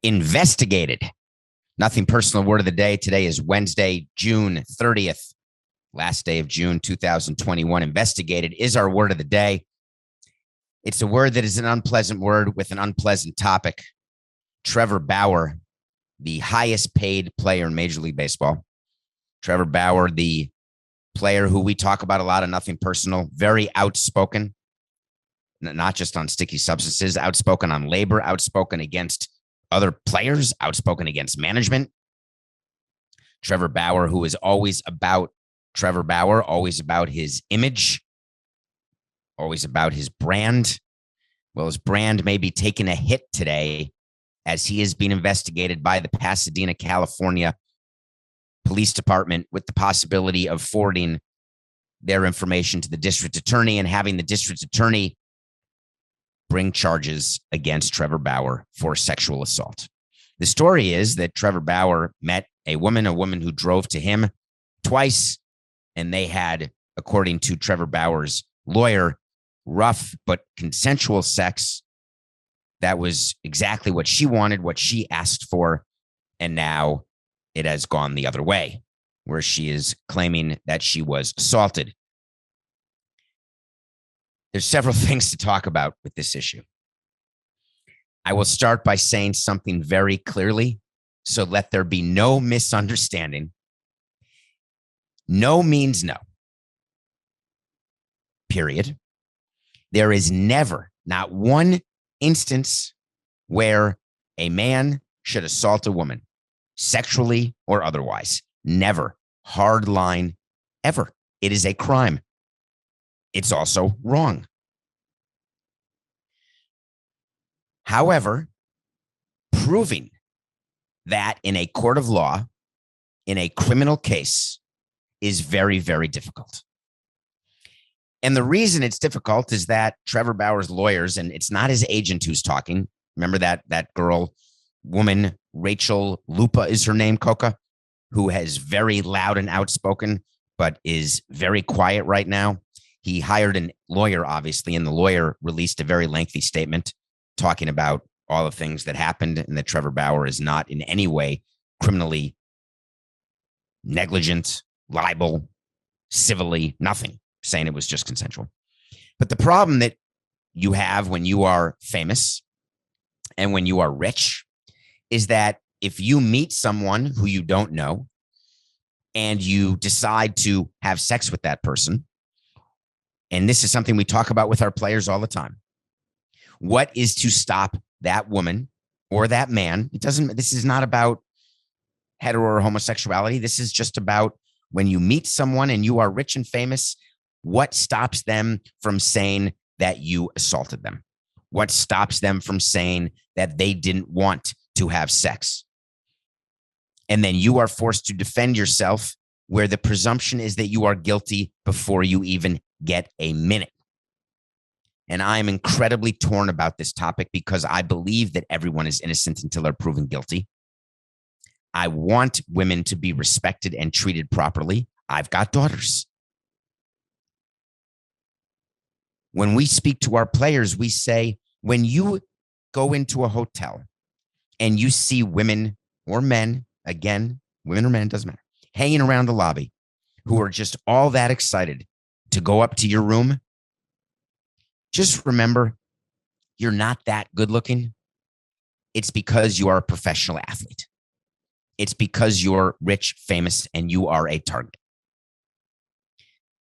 investigated. Nothing personal word of the day. Today is Wednesday, June 30th, last day of June 2021. Investigated is our word of the day. It's a word that is an unpleasant word with an unpleasant topic. Trevor Bauer, the highest paid player in Major League Baseball. Trevor Bauer, the player who we talk about a lot of Nothing Personal, very outspoken, not just on sticky substances, outspoken on labor, outspoken against other players, outspoken against management. Trevor Bauer, who is always about Trevor Bauer, always about his image, always about his brand. Well, his brand may be taking a hit today as he is being investigated by the Pasadena, California Police Department with the possibility of forwarding their information to the district attorney and having the district attorney bring charges against Trevor Bauer for sexual assault. The story is that Trevor Bauer met a woman who drove to him twice, and they had, according to Trevor Bauer's lawyer, rough but consensual sex. That was exactly what she wanted, what she asked for, and now it has gone the other way, where she is claiming that she was assaulted. There's several things to talk about with this issue. I will start by saying something very clearly, so let there be no misunderstanding. No means no. Period. There is never, not one instance where a man should assault a woman, sexually or otherwise. Never. Hard line, ever. It is a crime. It's also wrong. However, proving that in a court of law, in a criminal case, is very, very difficult. And the reason it's difficult is that Trevor Bauer's lawyers, and it's not his agent who's talking. Remember that girl, woman, Rachel Lupa is her name, Coca, who has very loud and outspoken, but is very quiet right now. He hired a lawyer, obviously, and the lawyer released a very lengthy statement talking about all the things that happened and that Trevor Bauer is not in any way criminally negligent, libel, civilly, nothing, saying it was just consensual. But the problem that you have when you are famous and when you are rich is that if you meet someone who you don't know and you decide to have sex with that person, and this is something we talk about with our players all the time, what is to stop that woman or that man? This is not about hetero or homosexuality. This is just about when you meet someone and you are rich and famous, what stops them from saying that you assaulted them? What stops them from saying that they didn't want to have sex? And then you are forced to defend yourself, where the presumption is that you are guilty before you even get a minute. And I am incredibly torn about this topic because I believe that everyone is innocent until they're proven guilty. I want women to be respected and treated properly. I've got daughters. When we speak to our players, we say, when you go into a hotel and you see women or men, again, women or men, doesn't matter, hanging around the lobby who are just all that excited to go up to your room, just remember, you're not that good looking. It's because you are a professional athlete. It's because you're rich, famous, and you are a target.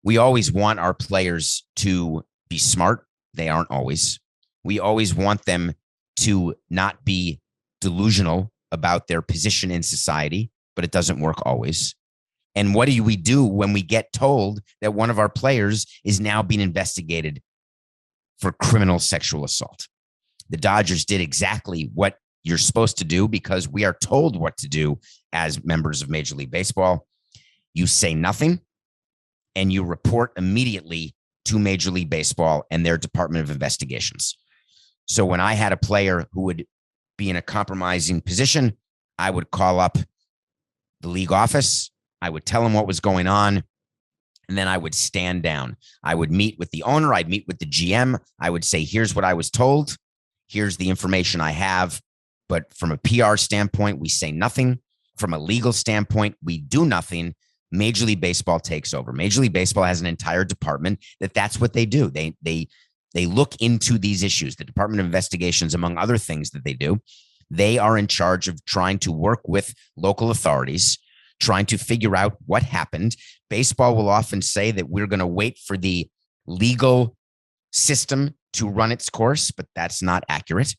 We always want our players to be smart. They aren't always. We always want them to not be delusional about their position in society, but it doesn't work always. And what do we do when we get told that one of our players is now being investigated for criminal sexual assault? The Dodgers did exactly what you're supposed to do because we are told what to do as members of Major League Baseball. You say nothing and you report immediately to Major League Baseball and their Department of Investigations. So when I had a player who would be in a compromising position, I would call up the league office. I would tell him what was going on, and then I would stand down. I would meet with the owner. I'd meet with the GM. I would say, here's what I was told. Here's the information I have. But from a PR standpoint, we say nothing. From a legal standpoint, we do nothing. Major League Baseball takes over. Major League Baseball has an entire department that's what they do. They look into these issues. The Department of Investigations, among other things that they do, they are in charge of trying to work with local authorities, trying to figure out what happened. Baseball will often say that we're going to wait for the legal system to run its course, but that's not accurate.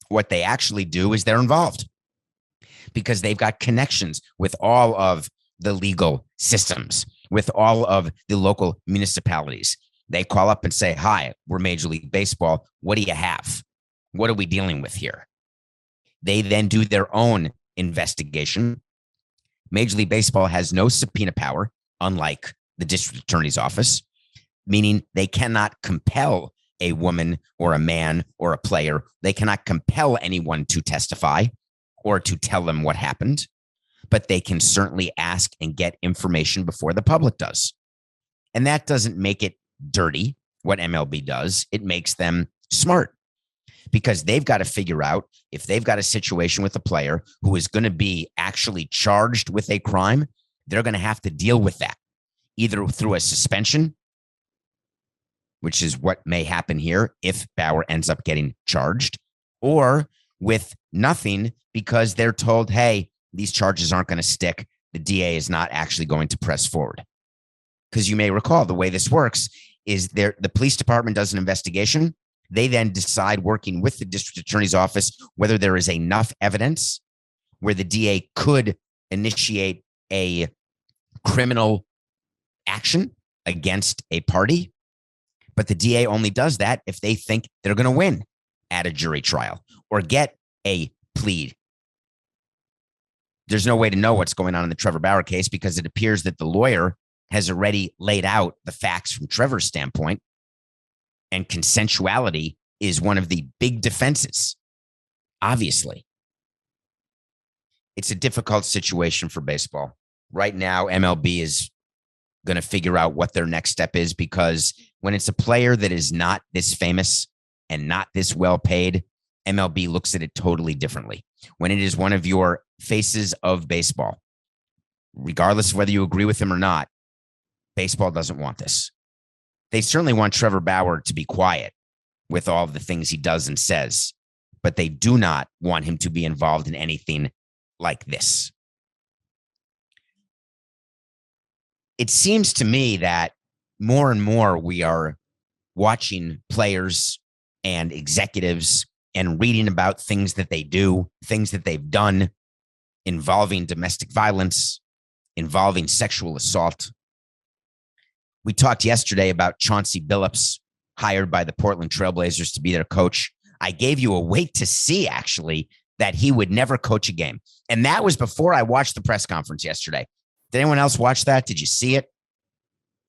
What they actually do is they're involved because they've got connections with all of the legal systems, with all of the local municipalities. They call up and say, hi, we're Major League Baseball. What do you have? What are we dealing with here? They then do their own investigation. Major League Baseball has no subpoena power, unlike the district attorney's office, meaning they cannot compel a woman or a man or a player. They cannot compel anyone to testify or to tell them what happened, but they can certainly ask and get information before the public does. And that doesn't make it dirty, what MLB does. It makes them smart because they've got to figure out if they've got a situation with a player who is going to be actually charged with a crime, they're going to have to deal with that either through a suspension, which is what may happen here if Bauer ends up getting charged, or with nothing because they're told, hey, these charges aren't going to stick. The DA is not actually going to press forward. Because you may recall the way this works is the police department does an investigation. They then decide, working with the district attorney's office, whether there is enough evidence where the DA could initiate a criminal action against a party. But the DA only does that if they think they're going to win at a jury trial or get a plea. There's no way to know what's going on in the Trevor Bauer case because it appears that the lawyer has already laid out the facts from Trevor's standpoint, and consensuality is one of the big defenses. Obviously, it's a difficult situation for baseball. Right now, MLB is going to figure out what their next step is because when it's a player that is not this famous and not this well paid, MLB looks at it totally differently. When it is one of your faces of baseball, regardless of whether you agree with him or not, baseball doesn't want this. They certainly want Trevor Bauer to be quiet with all of the things he does and says, but they do not want him to be involved in anything like this. It seems to me that more and more we are watching players and executives and reading about things that they do, things that they've done involving domestic violence, involving sexual assault. We talked yesterday about Chauncey Billups, hired by the Portland Trailblazers to be their coach. I gave you a wait to see, actually, that he would never coach a game. And that was before I watched the press conference yesterday. Did anyone else watch that? Did you see it?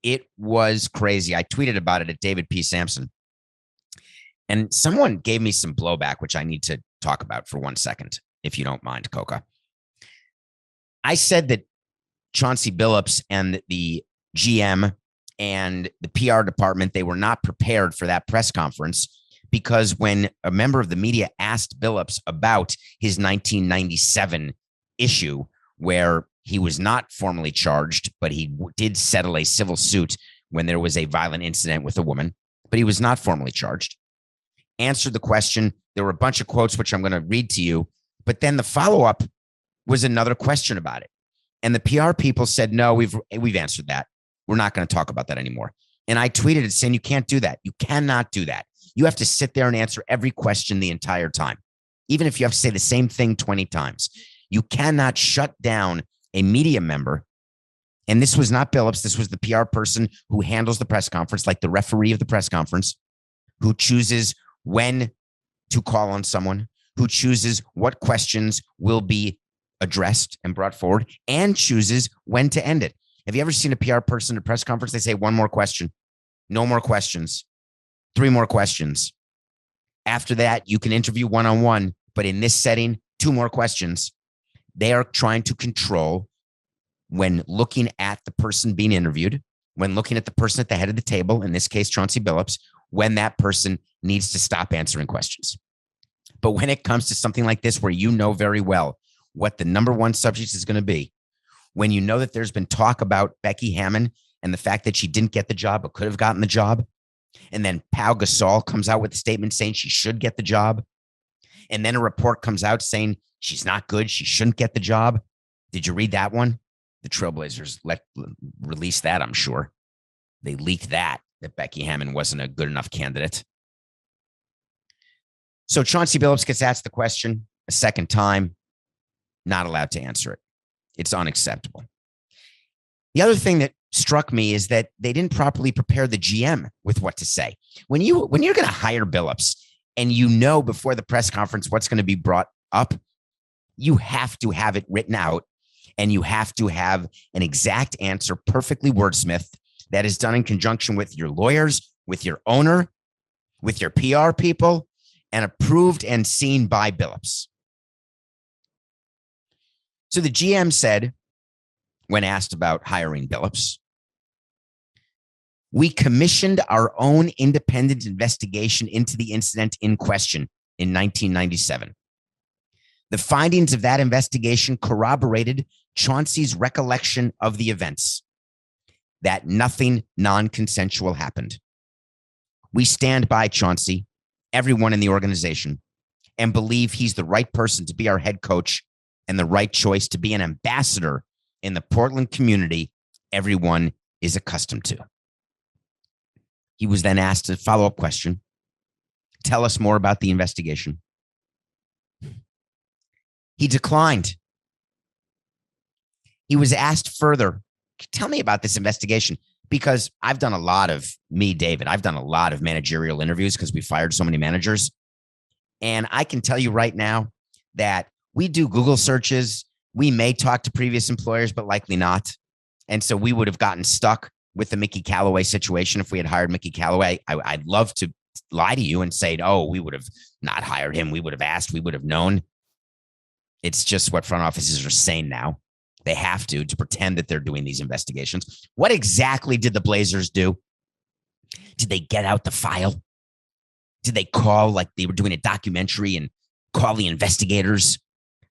It was crazy. I tweeted about it at David P. Samson. And someone gave me some blowback, which I need to talk about for 1 second, if you don't mind, Coca. I said that Chauncey Billups and the GM and the PR department, they were not prepared for that press conference because when a member of the media asked Billups about his 1997 issue where he was not formally charged, but he did settle a civil suit when there was a violent incident with a woman, but he was not formally charged, answered the question. There were a bunch of quotes, which I'm going to read to you, but then the follow-up was another question about it. And the PR people said, no, we've answered that. We're not going to talk about that anymore. And I tweeted it saying, you can't do that. You cannot do that. You have to sit there and answer every question the entire time, even if you have to say the same thing 20 times. You cannot shut down a media member. And this was not Billups. This was the PR person who handles the press conference, like the referee of the press conference, who chooses when to call on someone, who chooses what questions will be addressed and brought forward, and chooses when to end it. Have you ever seen a PR person at a press conference? They say one more question, no more questions, 3 more questions. After that, you can interview one-on-one, but in this setting, 2 more questions. They are trying to control when looking at the person being interviewed, when looking at the person at the head of the table, in this case, Chauncey Billups, when that person needs to stop answering questions. But when it comes to something like this, where you know very well what the number one subject is going to be, when you know that there's been talk about Becky Hammon and the fact that she didn't get the job but could have gotten the job, and then Pau Gasol comes out with a statement saying she should get the job, and then a report comes out saying she's not good, she shouldn't get the job. Did you read that one? The Trailblazers released that, I'm sure. They leaked that Becky Hammon wasn't a good enough candidate. So Chauncey Billups gets asked the question a second time, not allowed to answer it. It's unacceptable. The other thing that struck me is that they didn't properly prepare the GM with what to say. When you're going to hire Billups and you know before the press conference what's going to be brought up, you have to have it written out and you have to have an exact answer, perfectly wordsmithed, that is done in conjunction with your lawyers, with your owner, with your PR people, and approved and seen by Billups. So the GM said, when asked about hiring Billups, we commissioned our own independent investigation into the incident in question in 1997. The findings of that investigation corroborated Chauncey's recollection of the events, that nothing non-consensual happened. We stand by Chauncey, everyone in the organization, and believe he's the right person to be our head coach and the right choice to be an ambassador in the Portland community everyone is accustomed to. He was then asked a follow-up question. Tell us more about the investigation. He declined. He was asked further, tell me about this investigation, because I've done a lot of managerial interviews because we fired so many managers. And I can tell you right now that we do Google searches. We may talk to previous employers, but likely not. And so we would have gotten stuck with the Mickey Callaway situation if we had hired Mickey Callaway. I'd love to lie to you and say, oh, we would have not hired him. We would have asked. We would have known. It's just what front offices are saying now. They have to pretend that they're doing these investigations. What exactly did the Blazers do? Did they get out the file? Did they call like they were doing a documentary and call the investigators?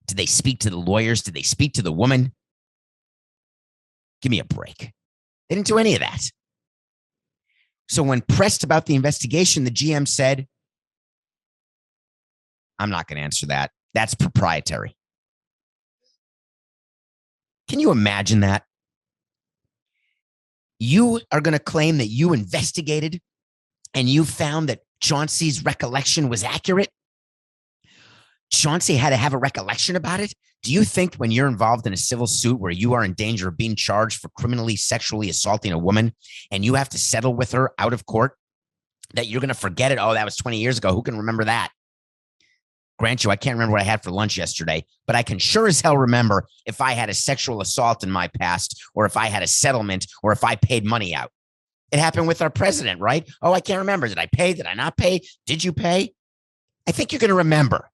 Did they speak to the lawyers? Did they speak to the woman? Give me a break. They didn't do any of that. So when pressed about the investigation, the GM said, I'm not going to answer that. That's proprietary. Can you imagine that? You are going to claim that you investigated and you found that Chauncey's recollection was accurate? Chauncey had to have a recollection about it? Do you think when you're involved in a civil suit where you are in danger of being charged for criminally sexually assaulting a woman and you have to settle with her out of court, that you're going to forget it? Oh, that was 20 years ago. Who can remember that? Grant you, I can't remember what I had for lunch yesterday, but I can sure as hell remember if I had a sexual assault in my past, or if I had a settlement, or if I paid money out. It happened with our president, right? Oh, I can't remember. Did I pay? Did I not pay? Did you pay? I think you're going to remember.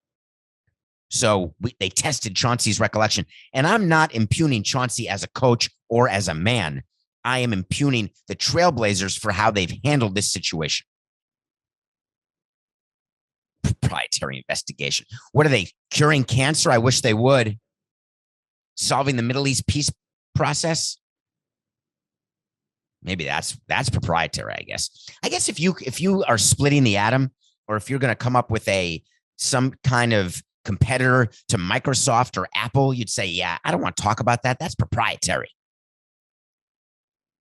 So they tested Chauncey's recollection. And I'm not impugning Chauncey as a coach or as a man. I am impugning the Trailblazers for how they've handled this situation. Proprietary investigation. What are they, curing cancer? I wish they would. Solving the Middle East peace process? Maybe that's proprietary, I guess. I guess if you are splitting the atom, or if you're going to come up with some kind of competitor to Microsoft or Apple, you'd say, yeah, I don't want to talk about that. That's proprietary.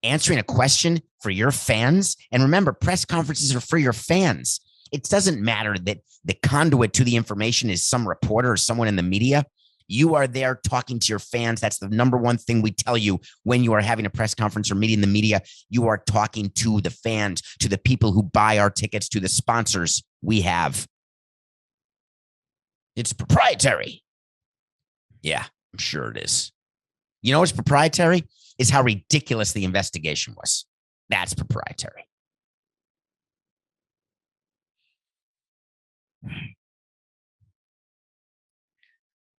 Answering a question for your fans. And remember, press conferences are for your fans. It doesn't matter that the conduit to the information is some reporter or someone in the media. You are there talking to your fans. That's the number one thing we tell you when you are having a press conference or meeting the media. You are talking to the fans, to the people who buy our tickets, to the sponsors we have. It's proprietary. Yeah, I'm sure it is. You know what's proprietary? Is how ridiculous the investigation was. That's proprietary.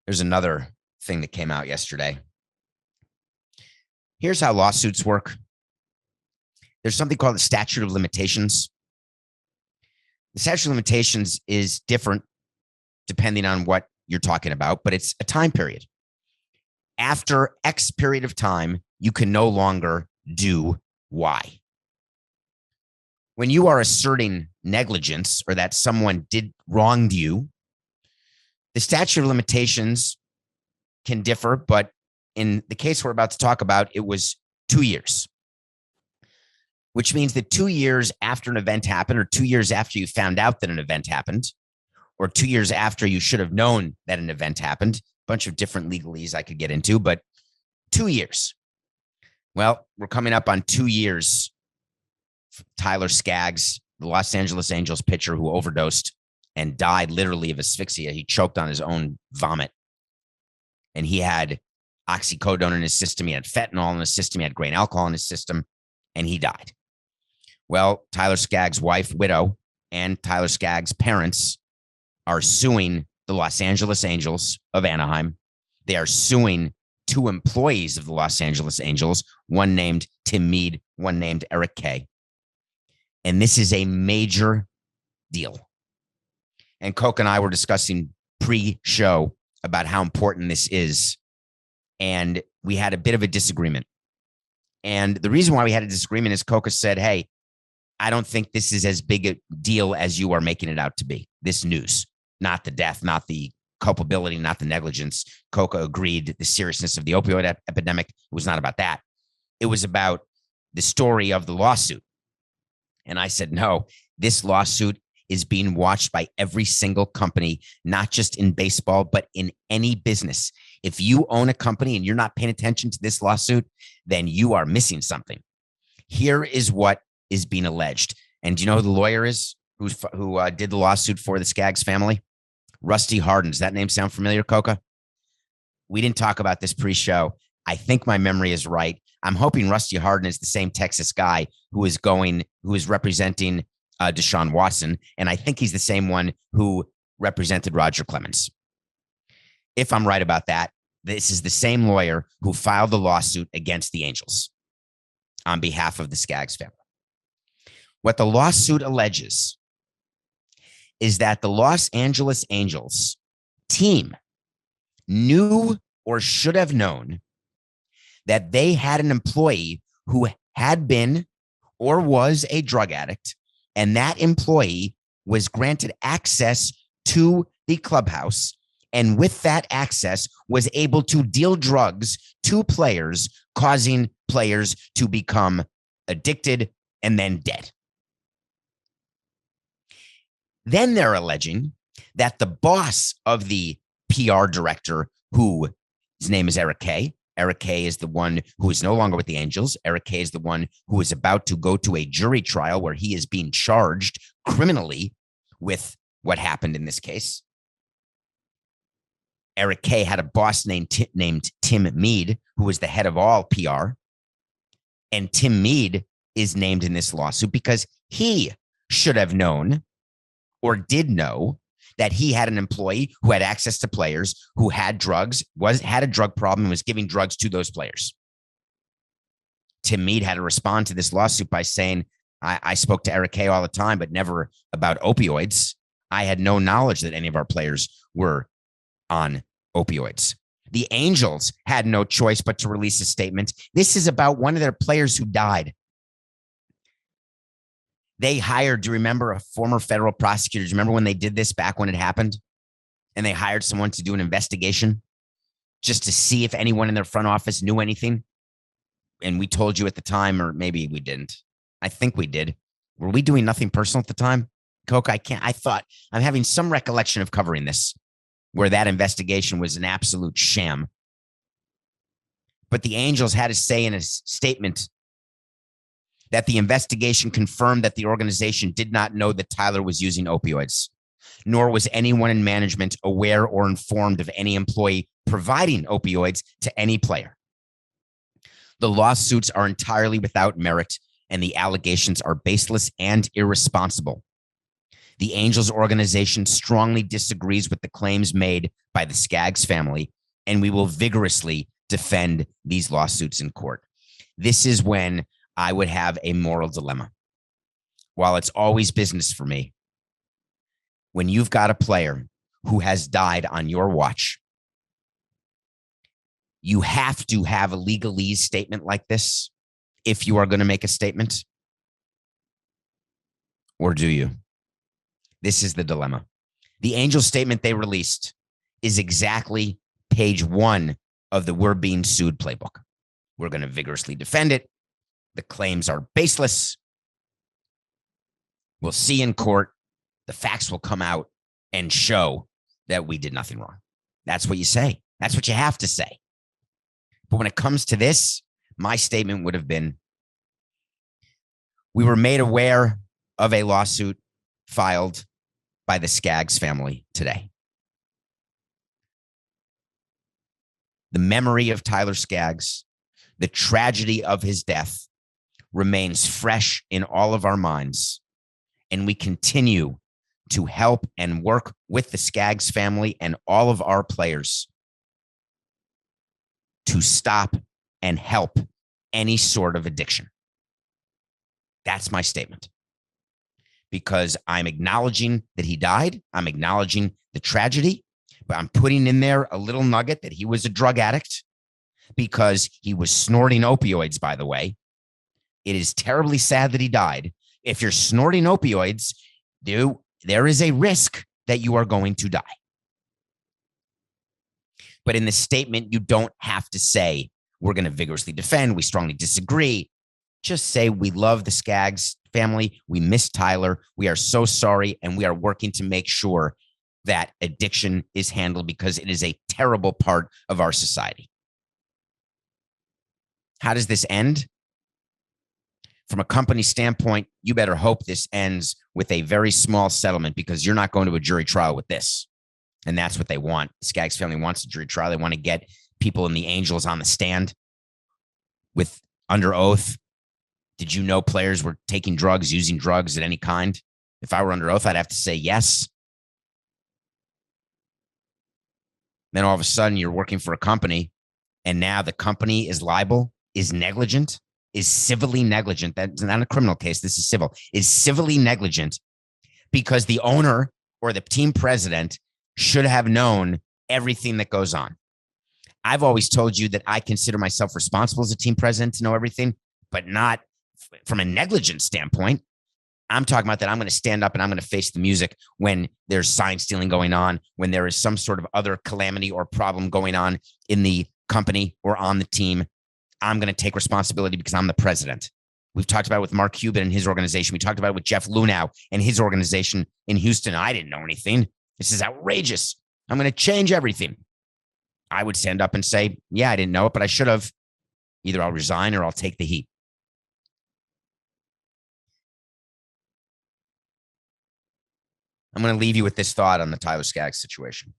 There's another thing that came out yesterday. Here's how lawsuits work. There's something called the statute of limitations. The statute of limitations is different depending on what you're talking about, but it's a time period. After X period of time, you can no longer do Y. When you are asserting negligence or that someone wronged you, the statute of limitations can differ, but in the case we're about to talk about, it was 2 years, which means that 2 years after an event happened, or 2 years after you found out that an event happened, or 2 years after you should have known that an event happened, a bunch of different legalese I could get into, but 2 years. Well, we're coming up on 2 years. Tyler Skaggs, the Los Angeles Angels pitcher who overdosed and died literally of asphyxia. He choked on his own vomit. And he had oxycodone in his system. He had fentanyl in his system. He had grain alcohol in his system. And he died. Well, Tyler Skaggs' wife, widow, and Tyler Skaggs' parents are suing the Los Angeles Angels of Anaheim. They are suing 2 employees of the Los Angeles Angels, one named Tim Mead, one named Eric Kay. And this is a major deal. And Coke and I were discussing pre-show about how important this is. And we had a bit of a disagreement. And the reason why we had a disagreement is Coca said, hey, I don't think this is as big a deal as you are making it out to be. This news, not the death, not the culpability, not the negligence. Coca agreed the seriousness of the opioid epidemic was not about that. It was about the story of the lawsuit. And I said, no, this lawsuit is being watched by every single company, not just in baseball, but in any business. If you own a company and you're not paying attention to this lawsuit, then you are missing something. Here is what is being alleged. And do you know who the lawyer is who did the lawsuit for the Skaggs family? Rusty Hardin. Does that name sound familiar, Coca? We didn't talk about this pre-show. I think my memory is right. I'm hoping Rusty Hardin is the same Texas guy who is representing Deshaun Watson. And I think he's the same one who represented Roger Clemens. If I'm right about that, this is the same lawyer who filed the lawsuit against the Angels on behalf of the Skaggs family. What the lawsuit alleges is that the Los Angeles Angels team knew or should have known that they had an employee who had been or was a drug addict, and that employee was granted access to the clubhouse, and with that access was able to deal drugs to players, causing players to become addicted and then dead. Then they're alleging that the boss of the PR director, whose name is Eric Kay. Eric Kay is the one who is no longer with the Angels. Eric Kay is the one who is about to go to a jury trial where he is being charged criminally with what happened in this case. Eric Kay had a boss named Tim Mead, who was the head of all PR. And Tim Mead is named in this lawsuit because he should have known or did know that he had an employee who had access to players, who had drugs, had a drug problem, and was giving drugs to those players. Tim Mead had to respond to this lawsuit by saying, I spoke to Eric Kay all the time, but never about opioids. I had no knowledge that any of our players were on opioids. The Angels had no choice but to release a statement. This is about one of their players who died. They hired, do you remember, a former federal prosecutor? Do you remember when they did this back when it happened? And they hired someone to do an investigation just to see if anyone in their front office knew anything. And we told you at the time, or maybe we didn't. I think we did. Were we doing nothing personal at the time? Coke, I thought I'm having some recollection of covering this, where that investigation was an absolute sham. But the Angels had to say in a statement that the investigation confirmed that the organization did not know that Tyler was using opioids, nor was anyone in management aware or informed of any employee providing opioids to any player. The lawsuits are entirely without merit, and the allegations are baseless and irresponsible. The Angels organization strongly disagrees with the claims made by the Skaggs family, and we will vigorously defend these lawsuits in court. This is when I would have a moral dilemma. While it's always business for me, when you've got a player who has died on your watch. You have to have a legalese statement like this if you are going to make a statement. Or do you? This is the dilemma. The Angels statement they released is exactly page 1 of the We're Being Sued playbook. We're going to vigorously defend it. The claims are baseless. We'll see in court. The facts will come out and show that we did nothing wrong. That's what you say. That's what you have to say. But when it comes to this, my statement would have been, we were made aware of a lawsuit filed by the Skaggs family today. The memory of Tyler Skaggs, the tragedy of his death, remains fresh in all of our minds. And we continue to help and work with the Skaggs family and all of our players to stop and help any sort of addiction. That's my statement. Because I'm acknowledging that he died. I'm acknowledging the tragedy, but I'm putting in there a little nugget that he was a drug addict because he was snorting opioids, by the way. It is terribly sad that he died. If you're snorting opioids, there is a risk that you are going to die. But in the statement, you don't have to say, we're going to vigorously defend, we strongly disagree. Just say, we love the Skaggs family. We miss Tyler. We are so sorry. And we are working to make sure that addiction is handled because it is a terrible part of our society. How does this end? From a company standpoint, you better hope this ends with a very small settlement because you're not going to a jury trial with this. And that's what they want. The Skaggs family wants a jury trial. They want to get people in the Angels on the stand with under oath. Did you know players were taking drugs, using drugs at any kind? If I were under oath, I'd have to say yes. Then all of a sudden you're working for a company and now the company is liable, is negligent, is civilly negligent. That's not a criminal case. This is civil. Is civilly negligent because the owner or the team president should have known everything that goes on. I've always told you that I consider myself responsible as a team president to know everything, but not from a negligent standpoint. I'm talking about that I'm going to stand up and I'm going to face the music when there's sign stealing going on, when there is some sort of other calamity or problem going on in the company or on the team. I'm going to take responsibility because I'm the president. We've talked about it with Mark Cuban and his organization. We talked about it with Jeff Lunau and his organization in Houston. I didn't know anything. This is outrageous. I'm going to change everything. I would stand up and say, yeah, I didn't know it, but I should have. Either I'll resign or I'll take the heat. I'm going to leave you with this thought on the Tyler Skaggs situation.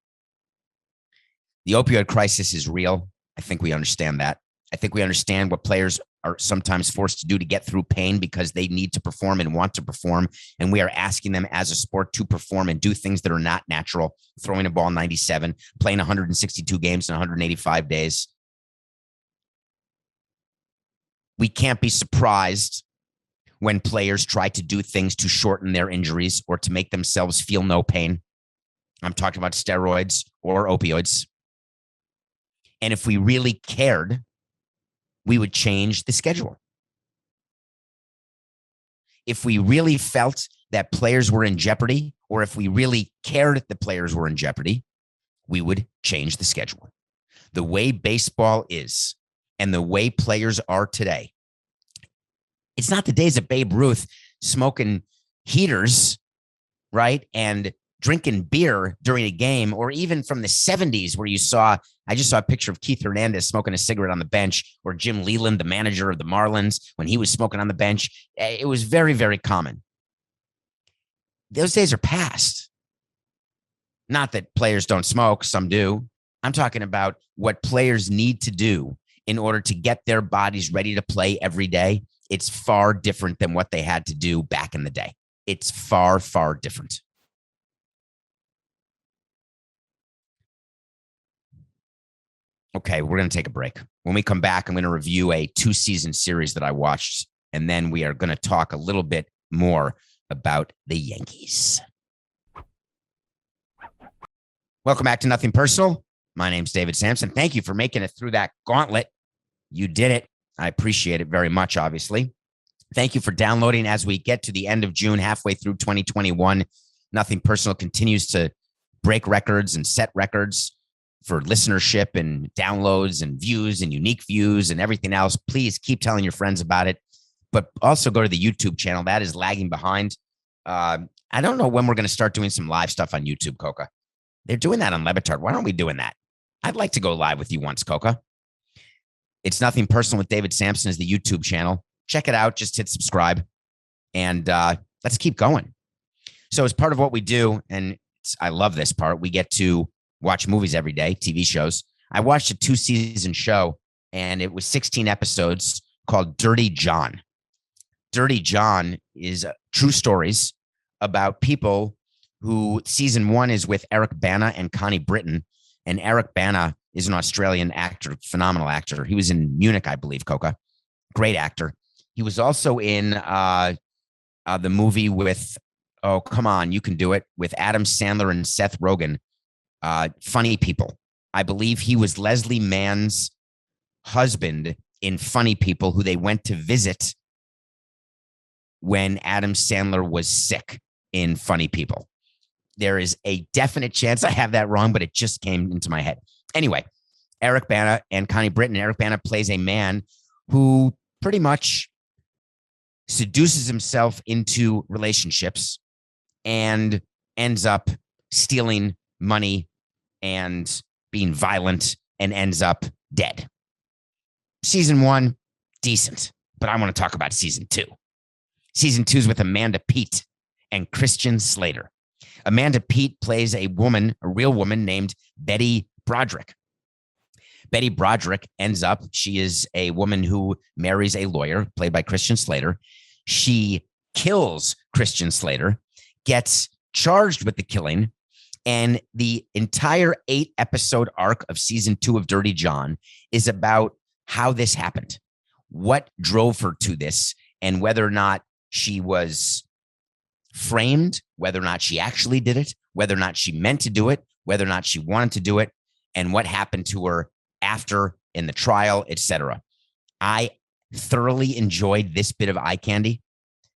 The opioid crisis is real. I think we understand that. I think we understand what players are sometimes forced to do to get through pain because they need to perform and want to perform. And we are asking them as a sport to perform and do things that are not natural. Throwing a ball 97, playing 162 games in 185 days. We can't be surprised when players try to do things to shorten their injuries or to make themselves feel no pain. I'm talking about steroids or opioids. And if we really cared, we would change the schedule. If we really felt that players were in jeopardy, or if we really cared that players were in jeopardy, we would change the schedule. The way baseball is and the way players are today, it's not the days of Babe Ruth smoking heaters, right? And drinking beer during a game, or even from the 70s where I just saw a picture of Keith Hernandez smoking a cigarette on the bench, or Jim Leland, the manager of the Marlins, when he was smoking on the bench. It was very, very common. Those days are past. Not that players don't smoke, some do. I'm talking about what players need to do in order to get their bodies ready to play every day. It's far different than what they had to do back in the day. It's far, far different. Okay, we're going to take a break. When we come back, I'm going to review a 2-season series that I watched, and then we are going to talk a little bit more about the Yankees. Welcome back to Nothing Personal. My name's David Samson. Thank you for making it through that gauntlet. You did it. I appreciate it very much, obviously. Thank you for downloading as we get to the end of June, halfway through 2021. Nothing Personal continues to break records and set records for listenership and downloads and views and unique views and everything else. Please keep telling your friends about it, but also go to the YouTube channel. That is lagging behind. I don't know when we're going to start doing some live stuff on YouTube, Coca. They're doing that on Levitard. Why aren't we doing that? I'd like to go live with you once, Coca. It's Nothing Personal with David Samson is the YouTube channel. Check it out. Just hit subscribe. And let's keep going. So as part of what we do, and I love this part, we get to watch movies every day, TV shows. I watched a 2-season show, and it was 16 episodes called Dirty John. Dirty John is true stories about people who season 1 is with Eric Bana and Connie Britton. And Eric Bana is an Australian actor, phenomenal actor. He was in Munich, I believe, Coca. Great actor. He was also in the movie with, oh, come on, you can do it, with Adam Sandler and Seth Rogen, Funny People. I believe he was Leslie Mann's husband in Funny People, who they went to visit when Adam Sandler was sick in Funny People. There is a definite chance I have that wrong, but it just came into my head. Anyway, Eric Bana and Connie Britton. Eric Bana plays a man who pretty much seduces himself into relationships and ends up stealing money and being violent and ends up dead. Season 1, decent, but I want to talk about season 2. Season 2 is with Amanda Peet and Christian Slater. Amanda Peet plays a woman, a real woman named Betty Broderick. Betty Broderick ends up, she is a woman who marries a lawyer played by Christian Slater. She kills Christian Slater, gets charged with the killing, and the entire 8-episode arc of season 2 of Dirty John is about how this happened, what drove her to this, and whether or not she was framed, whether or not she actually did it, whether or not she meant to do it, whether or not she wanted to do it, and what happened to her after in the trial, etc. I thoroughly enjoyed this bit of eye candy.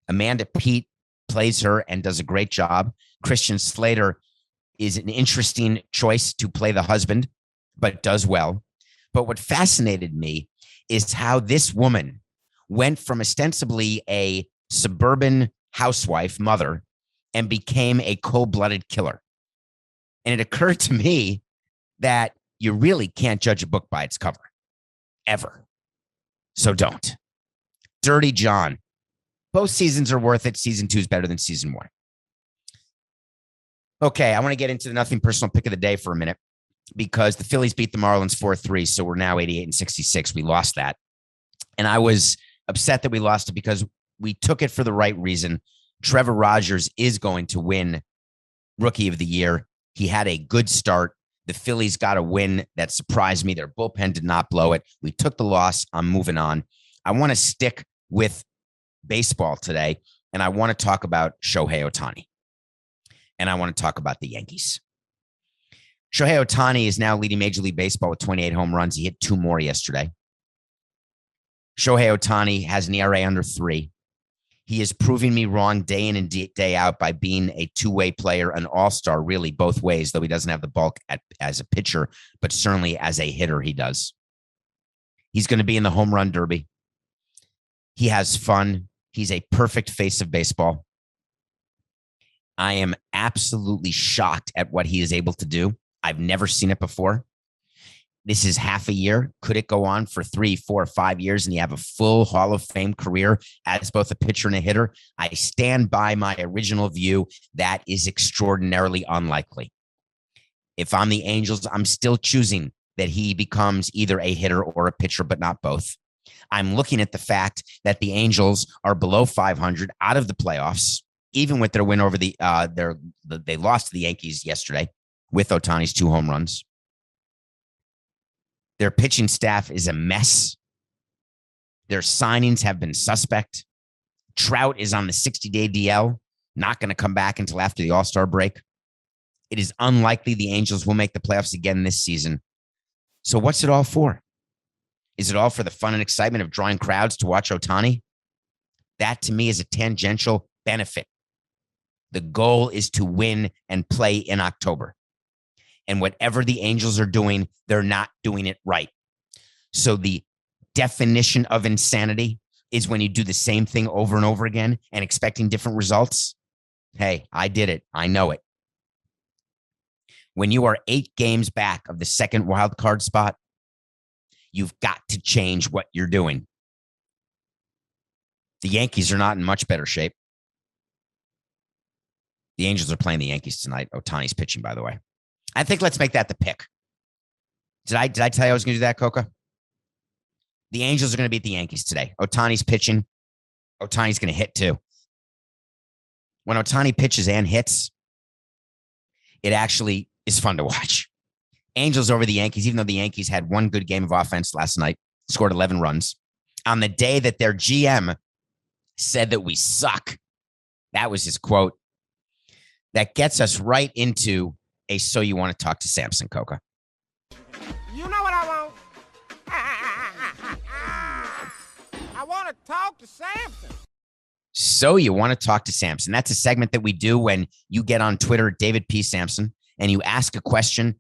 Amanda Peet plays her and does a great job. Christian Slater is an interesting choice to play the husband, but does well. But what fascinated me is how this woman went from ostensibly a suburban housewife, mother, and became a cold-blooded killer. And it occurred to me that you really can't judge a book by its cover, ever. So don't. Dirty John. Both seasons are worth it. Season 2 is better than season 1. Okay, I want to get into the Nothing Personal pick of the day for a minute because the Phillies beat the Marlins 4-3, so we're now 88-66. We lost that. And I was upset that we lost it because we took it for the right reason. Trevor Rogers is going to win Rookie of the Year. He had a good start. The Phillies got a win that surprised me. Their bullpen did not blow it. We took the loss. I'm moving on. I want to stick with baseball today, and I want to talk about Shohei Ohtani. And I want to talk about the Yankees. Shohei Ohtani is now leading Major League Baseball with 28 home runs. He hit 2 more yesterday. Shohei Ohtani has an ERA under 3. He is proving me wrong day in and day out by being a two-way player, an all-star, really both ways, though he doesn't have the bulk as a pitcher, but certainly as a hitter, he does. He's going to be in the home run derby. He has fun. He's a perfect face of baseball. I am absolutely shocked at what he is able to do. I've never seen it before. This is half a year. Could it go on for 3, 4, 5 years and you have a full Hall of Fame career as both a pitcher and a hitter? I stand by my original view. That is extraordinarily unlikely. If I'm the Angels, I'm still choosing that he becomes either a hitter or a pitcher, but not both. I'm looking at the fact that the Angels are below 500 out of the playoffs, even with their win over they lost to the Yankees yesterday with Ohtani's 2 home runs. Their pitching staff is a mess. Their signings have been suspect. Trout is on the 60-day DL, not going to come back until after the All-Star break. It is unlikely the Angels will make the playoffs again this season. So what's it all for? Is it all for the fun and excitement of drawing crowds to watch Ohtani? That to me is a tangential benefit. The goal is to win and play in October. And whatever the Angels are doing, they're not doing it right. So the definition of insanity is when you do the same thing over and over again and expecting different results. Hey, I did it. I know it. When you are 8 games back of the second wild card spot, you've got to change what you're doing. The Yankees are not in much better shape. The Angels are playing the Yankees tonight. Ohtani's pitching, by the way. I think let's make that the pick. Did I tell you I was going to do that, Coca? The Angels are going to beat the Yankees today. Ohtani's pitching. Ohtani's going to hit too. When Ohtani pitches and hits, it actually is fun to watch. Angels over the Yankees, even though the Yankees had one good game of offense last night, scored 11 runs. On the day that their GM said that we suck, that was his quote. That gets us right into a So You Want to Talk to Samson, Coca. You know what I want? I want to talk to Samson. So You Want to Talk to Samson. That's a segment that we do when you get on Twitter, David P. Samson, and you ask a question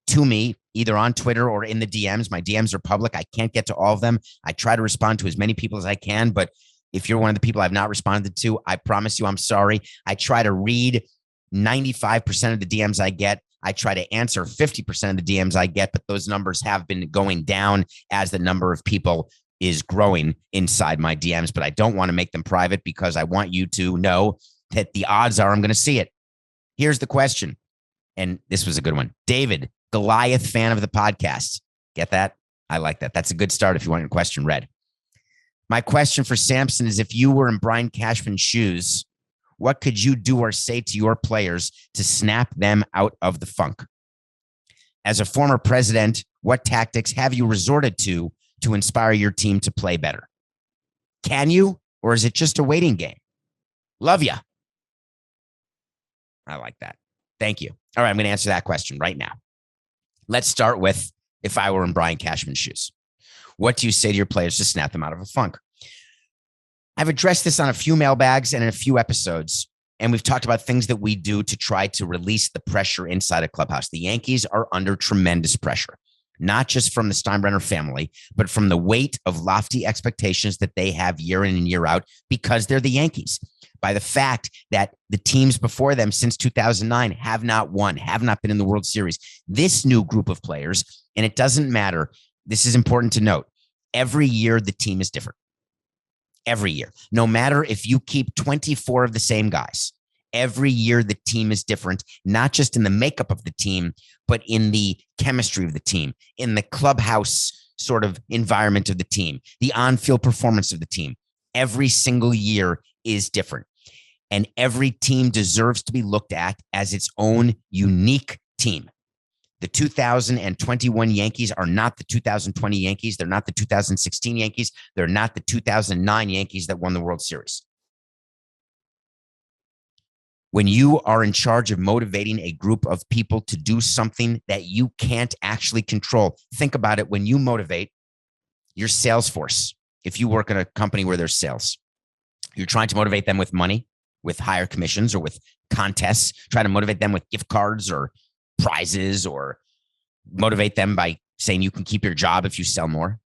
to me, either on Twitter or in the DMs. My DMs are public. I can't get to all of them. I try to respond to as many people as I can, but if you're one of the people I've not responded to, I promise you I'm sorry. I try to read 95% of the DMs I get. I try to answer 50% of the DMs I get, but those numbers have been going down as the number of people is growing inside my DMs, but I don't want to make them private because I want you to know that the odds are I'm going to see it. Here's the question. And this was a good one. David, Goliath fan of the podcast. Get that? I like that. That's a good start if you want your question read. My question for Samson is, if you were in Brian Cashman's shoes, what could you do or say to your players to snap them out of the funk? As a former president, what tactics have you resorted to inspire your team to play better? Can you, or is it just a waiting game? Love ya. I like that. Thank you. All right, I'm going to answer that question right now. Let's start with, if I were in Brian Cashman's shoes, what do you say to your players to snap them out of a funk? I've addressed this on a few mailbags and in a few episodes, and we've talked about things that we do to try to release the pressure inside a clubhouse. The Yankees are under tremendous pressure, not just from the Steinbrenner family, but from the weight of lofty expectations that they have year in and year out because they're the Yankees. By the fact that the teams before them since 2009 have not won, have not been in the World Series. This new group of players, and it doesn't matter, this is important to note, every year the team is different. Every year. No matter if you keep 24 of the same guys, every year the team is different, not just in the makeup of the team, but in the chemistry of the team, in the clubhouse sort of environment of the team, the on-field performance of the team. Every single year is different. And every team deserves to be looked at as its own unique team. The 2021 Yankees are not the 2020 Yankees. They're not the 2016 Yankees. They're not the 2009 Yankees that won the World Series. When you are in charge of motivating a group of people to do something that you can't actually control, think about it. When you motivate your sales force, if you work in a company where there's sales, you're trying to motivate them with money, with higher commissions or with contests, try to motivate them with gift cards or prizes, or motivate them by saying you can keep your job if you sell more,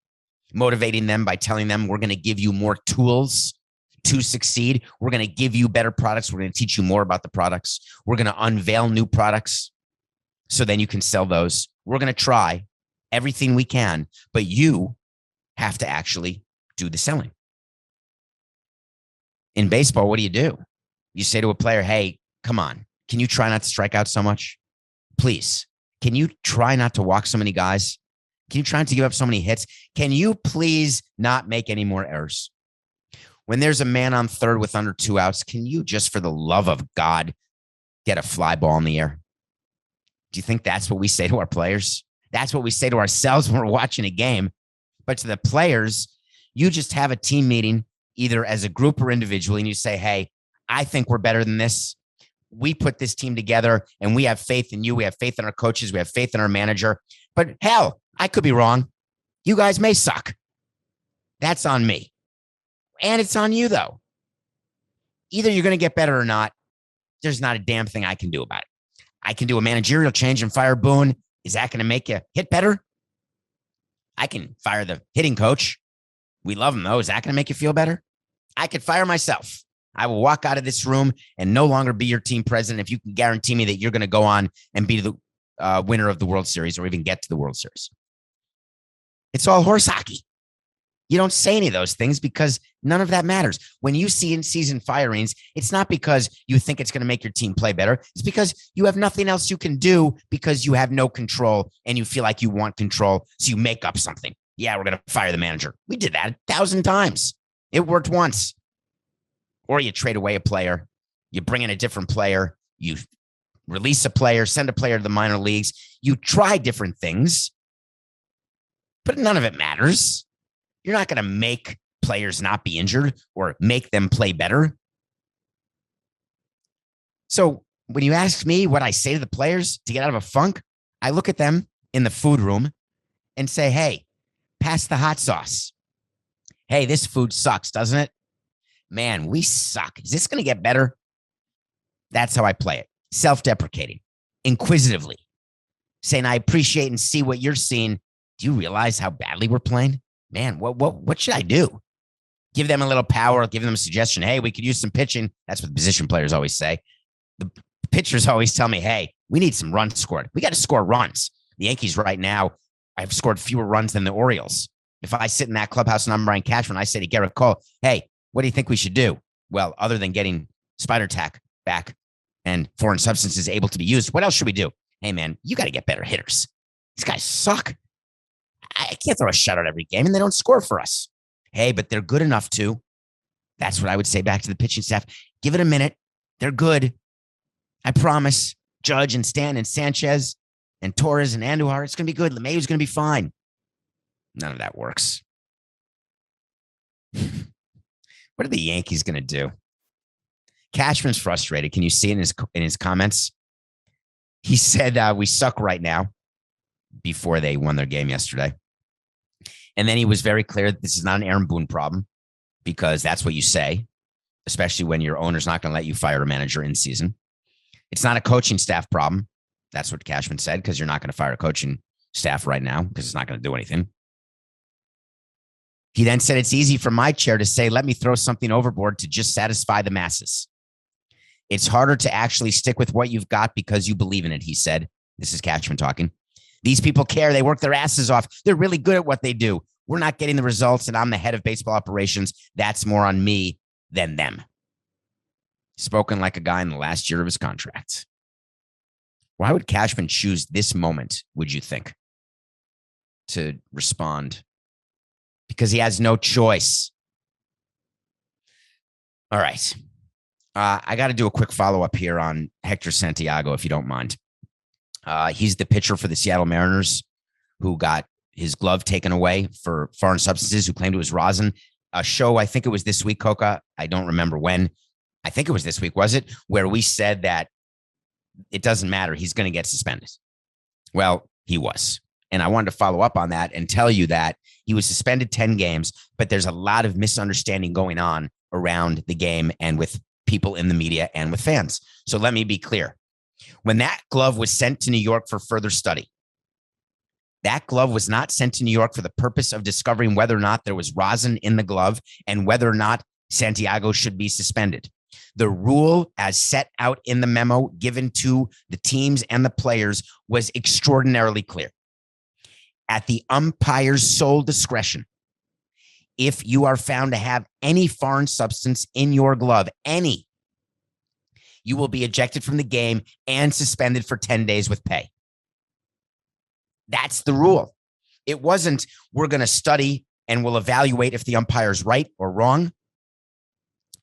motivating them by telling them we're going to give you more tools to succeed. We're going to give you better products. We're going to teach you more about the products. We're going to unveil new products so then you can sell those. We're going to try everything we can, but you have to actually do the selling. In baseball, what do? You say to a player, hey, come on, can you try not to strike out so much? Please, can you try not to walk so many guys? Can you try not to give up so many hits? Can you please not make any more errors? When there's a man on third with under 2 outs, can you just, for the love of God, get a fly ball in the air? Do you think that's what we say to our players? That's what we say to ourselves when we're watching a game. But to the players, you just have a team meeting, either as a group or individually, and you say, hey, I think we're better than this. we put this team together and we have faith in you. We have faith in our coaches. We have faith in our manager. But hell, I could be wrong. You guys may suck. That's on me. And it's on you, though. Either you're going to get better or not. There's not a damn thing I can do about it. I can do a managerial change and fire Boone. Is that going to make you hit better? I can fire the hitting coach. We love him, though. Is that going to make you feel better? I could fire myself. I will walk out of this room and no longer be your team president if you can guarantee me that you're going to go on and be the winner of the World Series or even get to the World Series. It's all horse hockey. You don't say any of those things because none of that matters. When you see in-season firings, it's not because you think it's going to make your team play better. It's because you have nothing else you can do because you have no control and you feel like you want control. So you make up something. Yeah, we're going to fire the manager. We did that 1,000 times. It worked once. Or you trade away a player. You bring in a different player. You release a player, send a player to the minor leagues. You try different things, but none of it matters. You're not going to make players not be injured or make them play better. So when you ask me what I say to the players to get out of a funk, I look at them in the food room and say, hey, pass the hot sauce. Hey, this food sucks, doesn't it? Man, we suck. Is this going to get better? That's how I play it. Self-deprecating, inquisitively, saying, I appreciate and see what you're seeing. Do you realize how badly we're playing? Man, what should I do? Give them a little power, give them a suggestion. Hey, we could use some pitching. That's what the position players always say. The pitchers always tell me, hey, we need some runs scored. We got to score runs. The Yankees right now, I've scored fewer runs than the Orioles. If I sit in that clubhouse and I'm Brian Cashman, I say to Garrett Cole, hey, what do you think we should do? Well, other than getting spider tack back and foreign substances able to be used, what else should we do? Hey, man, you got to get better hitters. These guys suck. I can't throw a shutout every game, and they don't score for us. Hey, but they're good enough to. That's what I would say back to the pitching staff. Give it a minute. They're good. I promise. Judge and Stan and Sanchez and Torres and Andujar, it's going to be good. LeMahieu's going to be fine. None of that works. What are the Yankees going to do? Cashman's frustrated. Can you see it in his comments? He said, we suck right now before they won their game yesterday. And then he was very clear that this is not an Aaron Boone problem because that's what you say, especially when your owner's not going to let you fire a manager in season. It's not a coaching staff problem. That's what Cashman said, because you're not going to fire a coaching staff right now because it's not going to do anything. He then said, it's easy from my chair to say, let me throw something overboard to just satisfy the masses. It's harder to actually stick with what you've got because you believe in it, he said. This is Cashman talking. These people care. They work their asses off. They're really good at what they do. We're not getting the results, and I'm the head of baseball operations. That's more on me than them. Spoken like a guy in the last year of his contract. Why would Cashman choose this moment, would you think, to respond? Because he has no choice. All right. I got to do a quick follow-up here on Hector Santiago, if you don't mind. He's the pitcher for the Seattle Mariners who got his glove taken away for foreign substances, who claimed it was rosin. A show, I think it was this week, Coca. I don't remember when. I think it was this week, was it? Where we said that it doesn't matter. He's going to get suspended. Well, he was. And I wanted to follow up on that and tell you that he was suspended 10 games, but there's a lot of misunderstanding going on around the game and with people in the media and with fans. So let me be clear. When that glove was sent to New York for further study, that glove was not sent to New York for the purpose of discovering whether or not there was rosin in the glove and whether or not Santiago should be suspended. The rule as set out in the memo given to the teams and the players was extraordinarily clear. At the umpire's sole discretion, if you are found to have any foreign substance in your glove, any, you will be ejected from the game and suspended for 10 days with pay. That's the rule. It wasn't, we're going to study and we'll evaluate if the umpire's right or wrong.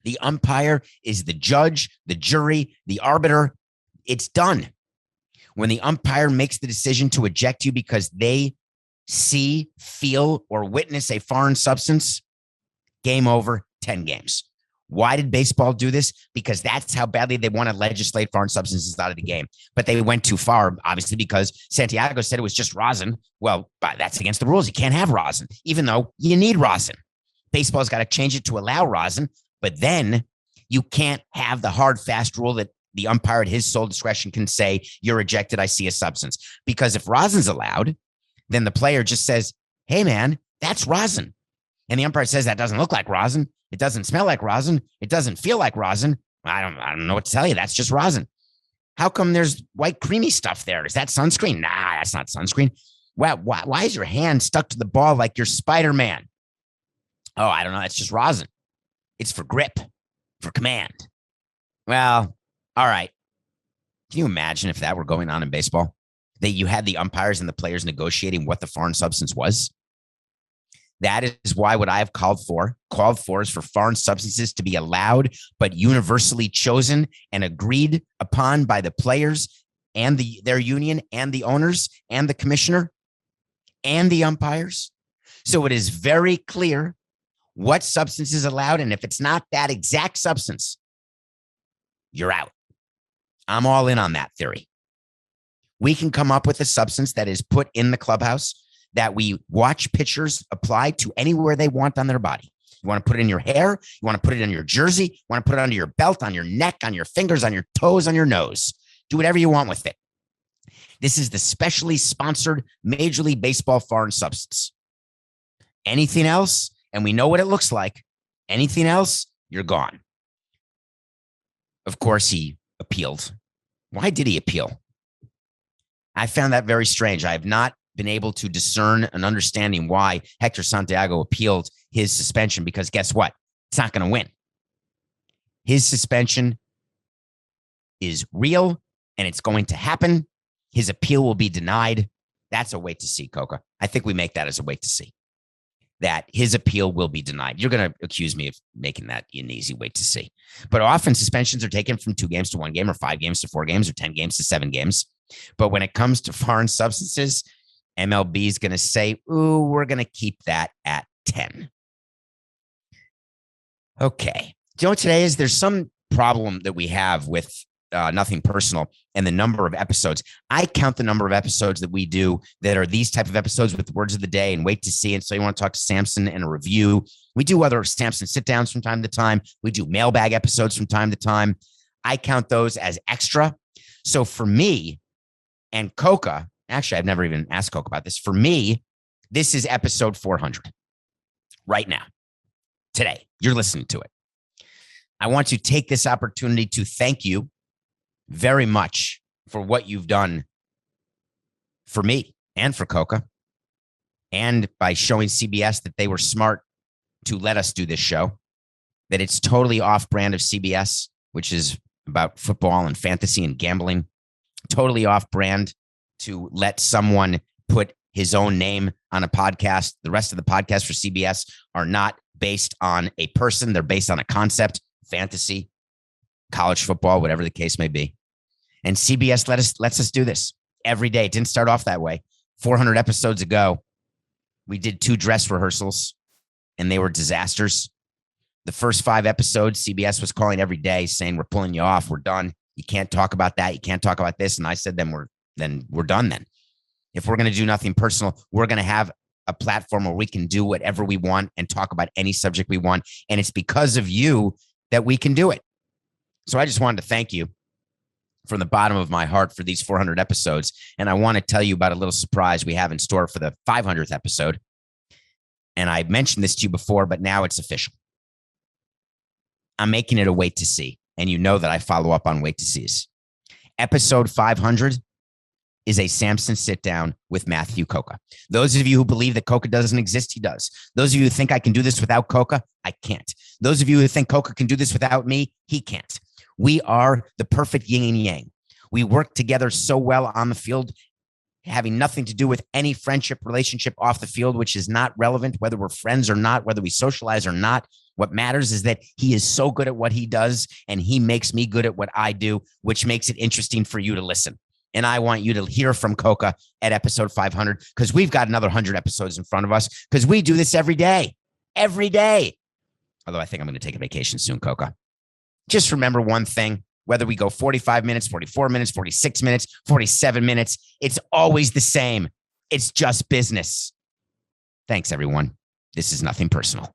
The umpire is the judge, the jury, the arbiter. It's done. When the umpire makes the decision to eject you because they see, feel, or witness a foreign substance, game over, 10 games. Why did baseball do this? Because that's how badly they want to legislate foreign substances out of the game. But they went too far, obviously, because Santiago said it was just rosin. Well, that's against the rules. You can't have rosin, even though you need rosin. Baseball's got to change it to allow rosin, but then you can't have the hard, fast rule that the umpire at his sole discretion can say, you're ejected, I see a substance. Because if rosin's allowed, then the player just says, hey, man, that's rosin. And the umpire says, that doesn't look like rosin. It doesn't smell like rosin. It doesn't feel like rosin. I don't know what to tell you. That's just rosin. How come there's white creamy stuff there? Is that sunscreen? Nah, that's not sunscreen. Why is your hand stuck to the ball like you're Spider-Man? Oh, I don't know. It's just rosin. It's for grip, for command. Well, all right. Can you imagine if that were going on in baseball? That you had the umpires and the players negotiating what the foreign substance was? That is why what I have called for is for foreign substances to be allowed, but universally chosen and agreed upon by the players and their union and the owners and the commissioner and the umpires. So it is very clear what substance is allowed. And if it's not that exact substance, you're out. I'm all in on that theory. We can come up with a substance that is put in the clubhouse that we watch pitchers apply to anywhere they want on their body. You want to put it in your hair. You want to put it in your jersey. You want to put it under your belt, on your neck, on your fingers, on your toes, on your nose. Do whatever you want with it. This is the specially sponsored Major League Baseball foreign substance. Anything else, and we know what it looks like. Anything else, you're gone. Of course, he appealed. Why did he appeal? I found that very strange. I have not been able to discern an understanding why Hector Santiago appealed his suspension, because guess what? It's not going to win. His suspension is real and it's going to happen. His appeal will be denied. That's a wait to see, Coca. I think we make that as a wait to see, that his appeal will be denied. You're going to accuse me of making that an easy wait to see. But often suspensions are taken from 2 games to 1 game, or 5 games to 4 games, or 10 games to 7 games. But when it comes to foreign substances, MLB is going to say, ooh, we're going to keep that at 10. Okay. Do you know what today is? There's some problem that we have with Nothing Personal and the number of episodes. I count the number of episodes that we do that are these type of episodes with words of the day and wait to see. And so you want to talk to Samson and a review. We do other Samson sit downs from time to time. We do mailbag episodes from time to time. I count those as extra. So for me and Coca, actually, I've never even asked Coke about this. For me, this is episode 400 right now. Today, you're listening to it. I want to take this opportunity to thank you very much for what you've done for me and for Coca, and by showing CBS that they were smart to let us do this show, that it's totally off brand of CBS, which is about football and fantasy and gambling, totally off brand to let someone put his own name on a podcast. The rest of the podcasts for CBS are not based on a person. They're based on a concept, fantasy, college football, whatever the case may be. And CBS lets us do this every day. It didn't start off that way. 400 episodes ago, we did 2 dress rehearsals and they were disasters. The first 5 episodes, CBS was calling every day saying, we're pulling you off. We're done. You can't talk about that. You can't talk about this. And I said, then we're done then. If we're going to do Nothing Personal, we're going to have a platform where we can do whatever we want and talk about any subject we want. And it's because of you that we can do it. So I just wanted to thank you from the bottom of my heart for these 400 episodes. And I want to tell you about a little surprise we have in store for the 500th episode. And I mentioned this to you before, but now it's official. I'm making it a wait to see. And you know that I follow up on wait to sees. Episode 500 is a Samson sit down with Matthew Coca. Those of you who believe that Coca doesn't exist, he does. Those of you who think I can do this without Coca, I can't. Those of you who think Coca can do this without me, he can't. We are the perfect yin and yang. We work together so well on the field, having nothing to do with any friendship relationship off the field, which is not relevant, whether we're friends or not, whether we socialize or not. What matters is that he is so good at what he does and he makes me good at what I do, which makes it interesting for you to listen. And I want you to hear from Coca at episode 500 because we've got another 100 episodes in front of us because we do this every day. Every day. Although I think I'm going to take a vacation soon, Coca. Just remember one thing, whether we go 45 minutes, 44 minutes, 46 minutes, 47 minutes, it's always the same. It's just business. Thanks, everyone. This is nothing personal.